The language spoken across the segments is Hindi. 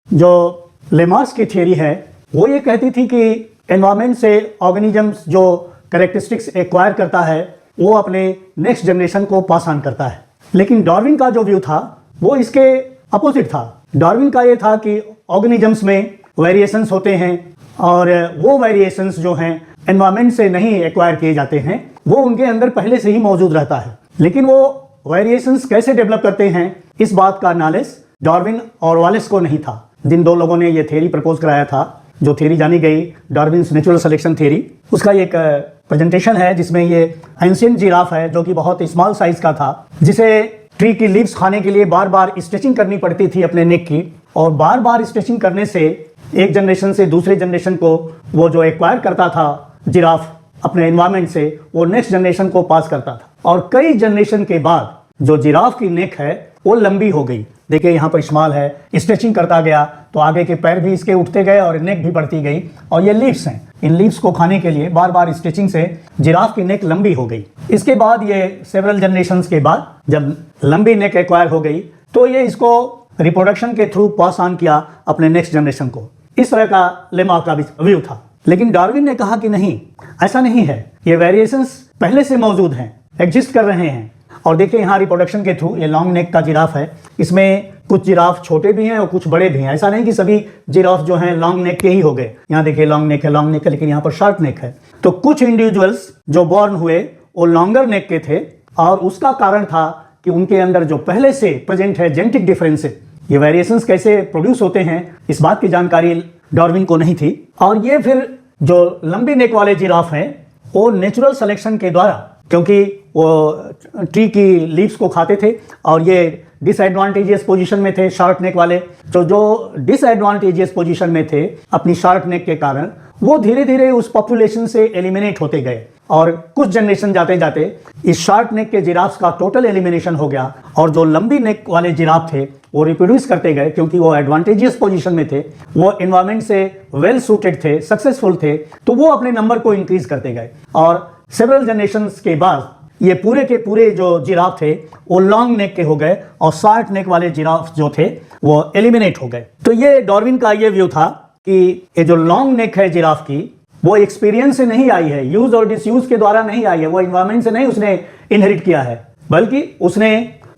जो लेमार्क्स की थियरी है वो ये कहती थी कि एनवायरनमेंट से ऑर्गेनिजम्स जो कैरेक्टरिस्टिक्स एक्वायर करता है वो अपने नेक्स्ट जनरेशन को पास ऑन करता है। लेकिन डार्विन का जो व्यू था वो इसके अपोजिट था। डार्विन का ये था कि ऑर्गेनिजम्स में वेरिएशंस होते हैं और वो वेरिएशंस जो हैं एनवायरनमेंट से नहीं एक्वायर किए जाते हैं, वो उनके अंदर पहले से ही मौजूद रहता है। लेकिन वो वेरिएशंस कैसे डेवलप करते हैं इस बात का नॉलेज डार्विन और वालेस को नहीं था। जिन दो लोगों ने ये थ्योरी प्रपोज कराया था, जो थ्योरी जानी गई डार्विन्स नेचुरल सिलेक्शन थ्योरी, उसका एक प्रेजेंटेशन है जिसमें ये एंशिएंट जिराफ है जो कि बहुत स्मॉल साइज का था, जिसे ट्री की लीव्स खाने के लिए बार बार स्ट्रेचिंग करनी पड़ती थी अपने नेक की, और बार बार स्ट्रेचिंग करने से एक जनरेशन से दूसरे जनरेशन को वो जो एक्वायर करता था जिराफ अपने एनवायरनमेंट से, वो नेक्स्ट जनरेशन को पास करता था। और कई जनरेशन के बाद जो जिराफ की नेक है वो लंबी हो गई। देखिए यहाँ पर इस्तेमाल है, स्ट्रेचिंग करता गया तो आगे के पैर भी इसके उठते गए और नेक भी बढ़ती गई। और ये लीव्स हैं, इन लीव्स को खाने के लिए बार बार स्ट्रेचिंग से जिराफ की नेक लंबी हो गई। इसके बाद ये सेवरल जनरेशंस के बाद जब लंबी नेक एक्वायर हो गई तो ये इसको रिप्रोडक्शन के थ्रू पास ऑन किया अपने नेक्स्ट जनरेशन को। इस तरह का लेमार्क का व्यू था। लेकिन डार्विन ने कहा कि नहीं, ऐसा नहीं है, ये वेरिएशंस पहले से मौजूद हैं, एग्जिस्ट कर रहे हैं। और देखिए यहाँ रिप्रोडक्शन के थ्रू ये लॉन्ग नेक का जिराफ है, इसमें कुछ जिराफ छोटे भी हैं और कुछ बड़े भी हैं। ऐसा नहीं कि सभी जिराफ जो हैं लॉन्ग नेक के ही हो गए। यहाँ देखिए लॉन्ग नेक है, लेकिन यहाँ पर शॉर्ट नेक है। तो कुछ इंडिविजुअल्स जो बॉर्न हुए वो लॉन्गर नेक के थे, और उसका कारण था कि उनके अंदर जो पहले से प्रेजेंट है जेनेटिक डिफरेंसेस, ये वेरिएशंस कैसे प्रोड्यूस होते हैं इस बात की जानकारी डार्विन को नहीं थी। और ये फिर जो लंबी नेक वाले जिराफ हैं वो नेचुरल सिलेक्शन के द्वारा, क्योंकि वो ट्री की लीव्स को खाते थे और ये डिसएडवांटेजियस पोजीशन में थे शॉर्ट नेक वाले, तो जो डिसएडवांटेजियस पोजीशन में थे अपनी शॉर्ट नेक के कारण वो धीरे धीरे उस पॉपुलेशन से एलिमिनेट होते गए। और कुछ जनरेशन जाते जाते इस शॉर्ट नेक के जिराफ्स का टोटल एलिमिनेशन हो गया, और जो लंबी नेक वाले जिराफ थे वो रिप्रोड्यूस करते गए क्योंकि वो एडवांटेजियस पोजीशन में थे, वो एनवायरनमेंट से वेल सूटेड थे, सक्सेसफुल थे, तो वो अपने नंबर को इंक्रीज करते गए। और सेवरल जनरेशंस के बाद ये पूरे के पूरे जो जिराफ थे वो लॉन्ग नेक के हो गए और शॉर्ट नेक वाले जिराफ जो थे वो एलिमिनेट हो गए। तो ये डार्विन का ये व्यू था कि ये जो लॉन्ग नेक है जिराफ की वो एक्सपीरियंस से नहीं आई है, यूज और डिसयूज के द्वारा नहीं आई है, वो एनवायरनमेंट से नहीं उसने इनहेरिट किया है, बल्कि उसने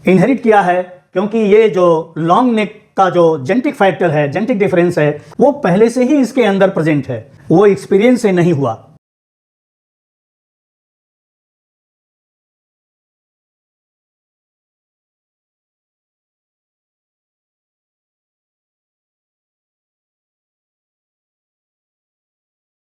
इनहेरिट किया है क्योंकि ये जो लॉन्ग नेक का जो जेनेटिक फैक्टर है, जेनेटिक डिफरेंस है, वो पहले से ही इसके अंदर प्रेजेंट है, वो एक्सपीरियंस से नहीं हुआ।